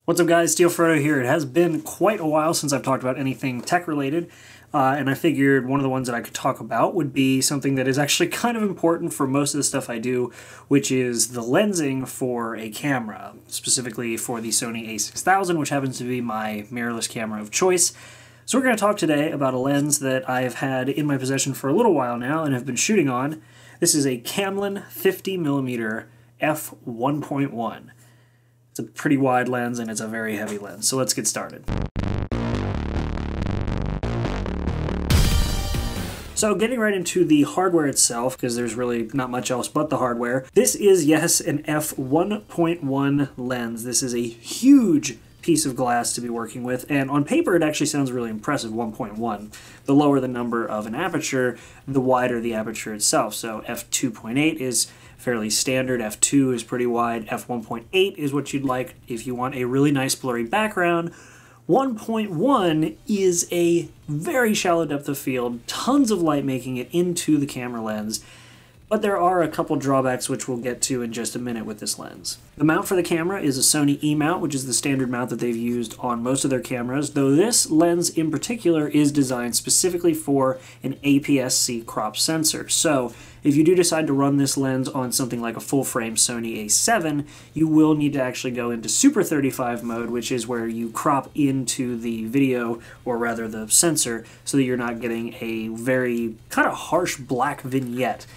What's up guys, Steel Frodo here. It has been quite a while since I've talked about anything tech related, and I figured one of the ones that I could talk about would be something that is actually kind of important for most of the stuff I do, which is the lensing for a camera, specifically for the Sony a6000, which happens to be my mirrorless camera of choice. So we're going to talk today about a lens that I have had in my possession for a little while now and have been shooting on. This is a Camlin 50mm f1.1. It's a pretty wide lens and it's a very heavy lens, so let's get started. So getting right into the hardware itself, because there's really not much else but the hardware. This is, yes, an f1.1 lens. This is a huge piece of glass to be working with, and on paper it actually sounds really impressive, 1.1. The lower the number of an aperture, the wider the aperture itself. So f2.8 is fairly standard, f2 is pretty wide, f1.8 is what you'd like if you want a really nice blurry background. 1.1 is a very shallow depth of field, tons of light making it into the camera lens, but there are a couple drawbacks which we'll get to in just a minute with this lens. The mount for the camera is a Sony E-mount, which is the standard mount that they've used on most of their cameras, though this lens in particular is designed specifically for an APS-C crop sensor. So if you do decide to run this lens on something like a full-frame Sony a7, you will need to actually go into Super 35 mode, which is where you crop into the video, or rather the sensor, so that you're not getting a very kind of harsh black vignette.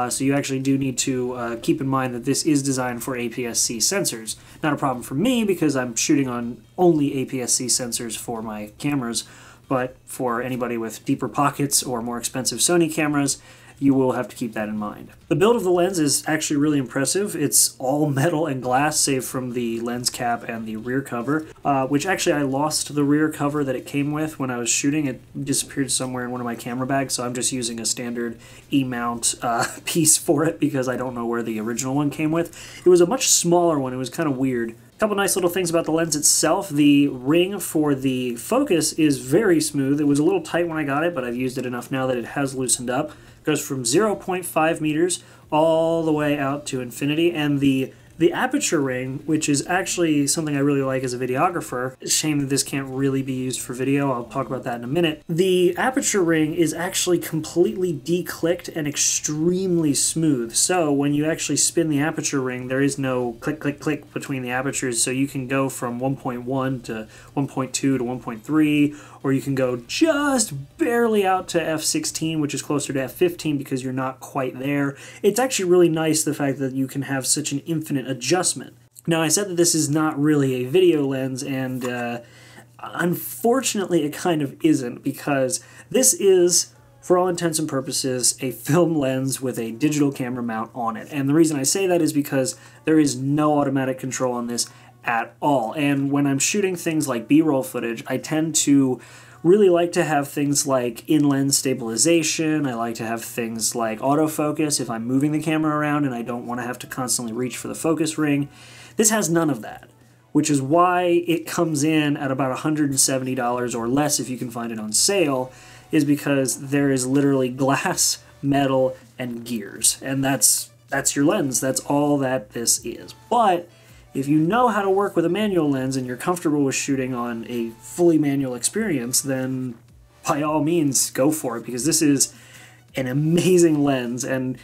So you actually do need to keep in mind that this is designed for APS-C sensors. Not a problem for me because I'm shooting on only APS-C sensors for my cameras, but for anybody with deeper pockets or more expensive Sony cameras, you will have to keep that in mind. The build of the lens is actually really impressive. It's all metal and glass, save from the lens cap and the rear cover, which actually I lost the rear cover that it came with when I was shooting. It disappeared somewhere in one of my camera bags, so I'm just using a standard E-mount piece for it because I don't know where the original one came with. It was a much smaller one. It was kind of weird. A couple nice little things about the lens itself. The ring for the focus is very smooth. It was a little tight when I got it, but I've used it enough now that it has loosened up. It goes from 0.5 meters all the way out to infinity, and the aperture ring, which is actually something I really like as a videographer. It's a shame that this can't really be used for video. I'll talk about that in a minute. The aperture ring is actually completely declicked and extremely smooth. So when you actually spin the aperture ring, there is no click, click, click between the apertures. So you can go from 1.1 to 1.2 to 1.3, or you can go just barely out to f16, which is closer to f15 because you're not quite there. It's actually really nice, the fact that you can have such an infinite adjustment. Now, I said that this is not really a video lens, and unfortunately it kind of isn't, because this is, for all intents and purposes, a film lens with a digital camera mount on it. And the reason I say that is because there is no automatic control on this at all. And when I'm shooting things like B-roll footage, I tend to really like to have things like in-lens stabilization. I like to have things like autofocus if I'm moving the camera around and I don't want to have to constantly reach for the focus ring. This has none of that, which is why it comes in at about $170 or less if you can find it on sale, is because there is literally glass, metal, and gears. And that's your lens. That's all that this is. But if you know how to work with a manual lens and you're comfortable with shooting on a fully manual experience, then by all means go for it, because this is an amazing lens. And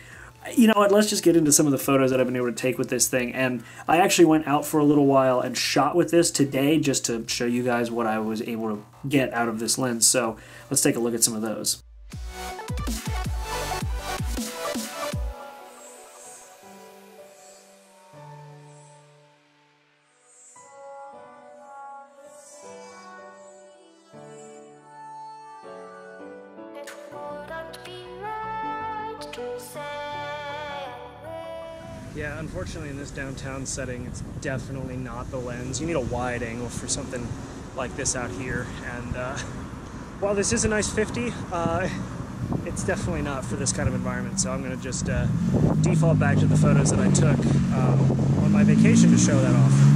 you know what, let's just get into some of the photos that I've been able to take with this thing. And I actually went out for a little while and shot with this today just to show you guys what I was able to get out of this lens. So let's take a look at some of those. Yeah, unfortunately in this downtown setting, it's definitely not the lens. You need a wide angle for something like this out here. And while this is a nice 50, it's definitely not for this kind of environment. So I'm going to just default back to the photos that I took on my vacation to show that off.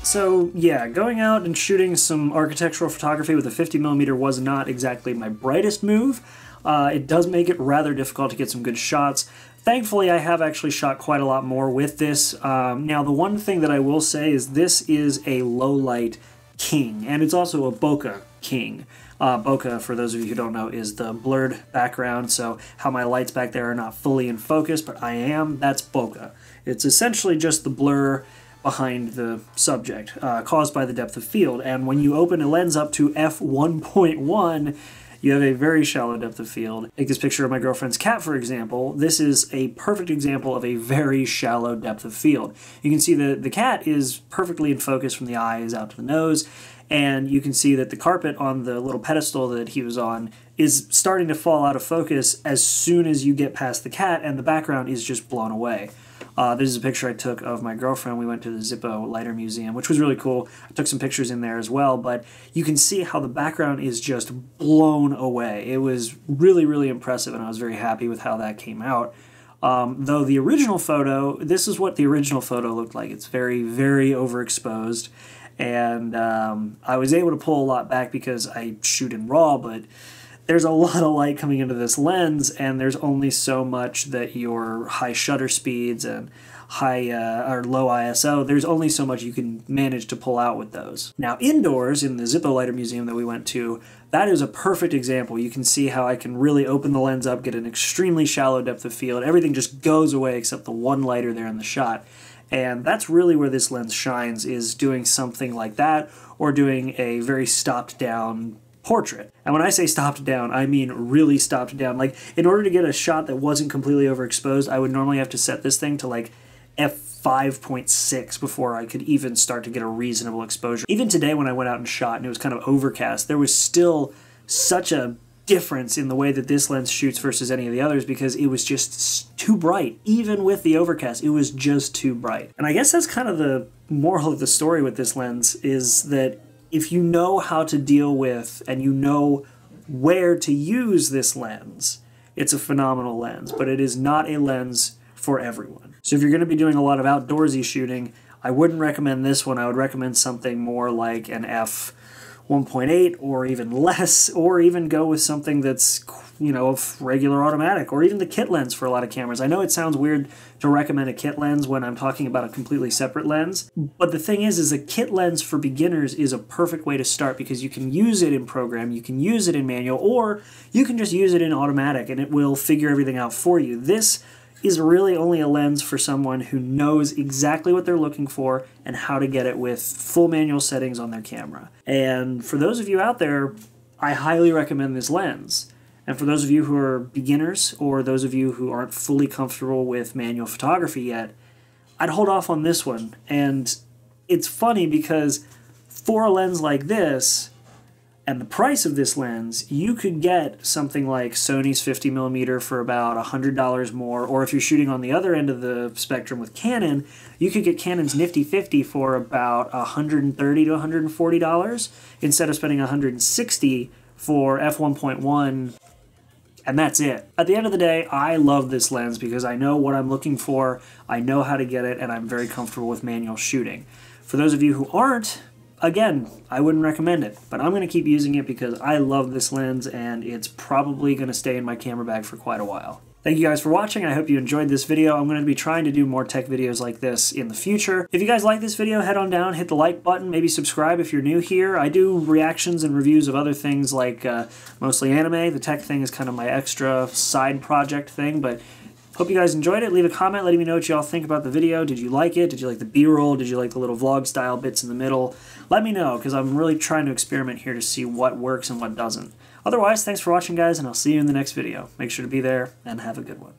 So yeah, going out and shooting some architectural photography with a 50mm was not exactly my brightest move. It does make it rather difficult to get some good shots. Thankfully, I have actually shot quite a lot more with this. Now, the one thing that I will say is this is a low light king, and it's also a bokeh king. Bokeh, for those of you who don't know, is the blurred background, so how my lights back there are not fully in focus, but I am, that's bokeh. It's essentially just the blur behind the subject, caused by the depth of field, and when you open a lens up to f1.1, you have a very shallow depth of field. Take this picture of my girlfriend's cat, for example. This is a perfect example of a very shallow depth of field. You can see the cat is perfectly in focus from the eyes out to the nose, and you can see that the carpet on the little pedestal that he was on is starting to fall out of focus as soon as you get past the cat, and the background is just blown away. This is a picture I took of my girlfriend. We went to the Zippo Lighter Museum, which was really cool. I took some pictures in there as well, but you can see how the background is just blown away. It was really, really impressive, and I was very happy with how that came out. Though the original photo, this is what the original photo looked like. It's very, very overexposed, and I was able to pull a lot back because I shoot in RAW, but there's a lot of light coming into this lens, and there's only so much that your high shutter speeds and high or low ISO, there's only so much you can manage to pull out with those. Now indoors in the Zippo Lighter Museum that we went to, that is a perfect example. You can see how I can really open the lens up, get an extremely shallow depth of field. Everything just goes away except the one lighter there in the shot. And that's really where this lens shines, is doing something like that, or doing a very stopped down portrait. And when I say stopped down, I mean really stopped down. Like, in order to get a shot that wasn't completely overexposed, I would normally have to set this thing to like f5.6 before I could even start to get a reasonable exposure. Even today when I went out and shot and it was kind of overcast, there was still such a difference in the way that this lens shoots versus any of the others because it was just too bright. Even with the overcast, it was just too bright. And I guess that's kind of the moral of the story with this lens, is that if you know how to deal with and you know where to use this lens, it's a phenomenal lens, but it is not a lens for everyone. So if you're going to be doing a lot of outdoorsy shooting, I wouldn't recommend this one. I would recommend something more like an f1.8 or even less, or even go with something that's, you know, of regular automatic, or even the kit lens for a lot of cameras. I know it sounds weird to recommend a kit lens when I'm talking about a completely separate lens, but the thing is a kit lens for beginners is a perfect way to start because you can use it in program, you can use it in manual, or you can just use it in automatic and it will figure everything out for you. This is really only a lens for someone who knows exactly what they're looking for and how to get it with full manual settings on their camera. And for those of you out there, I highly recommend this lens. And for those of you who are beginners, or those of you who aren't fully comfortable with manual photography yet, I'd hold off on this one. And it's funny because for a lens like this, and the price of this lens, you could get something like Sony's 50mm for about $100 more, or if you're shooting on the other end of the spectrum with Canon, you could get Canon's Nifty 50 for about $130 to $140 instead of spending $160 for f1.1, and that's it. At the end of the day, I love this lens because I know what I'm looking for, I know how to get it, and I'm very comfortable with manual shooting. For those of you who aren't, again, I wouldn't recommend it, but I'm going to keep using it because I love this lens and it's probably going to stay in my camera bag for quite a while. Thank you guys for watching. I hope you enjoyed this video. I'm going to be trying to do more tech videos like this in the future. If you guys like this video, head on down, hit the like button, maybe subscribe if you're new here. I do reactions and reviews of other things like mostly anime. The tech thing is kind of my extra side project thing, but hope you guys enjoyed it. Leave a comment letting me know what y'all think about the video. Did you like it? Did you like the B-roll? Did you like the little vlog style bits in the middle? Let me know, because I'm really trying to experiment here to see what works and what doesn't. Otherwise, thanks for watching, guys, and I'll see you in the next video. Make sure to be there, and have a good one.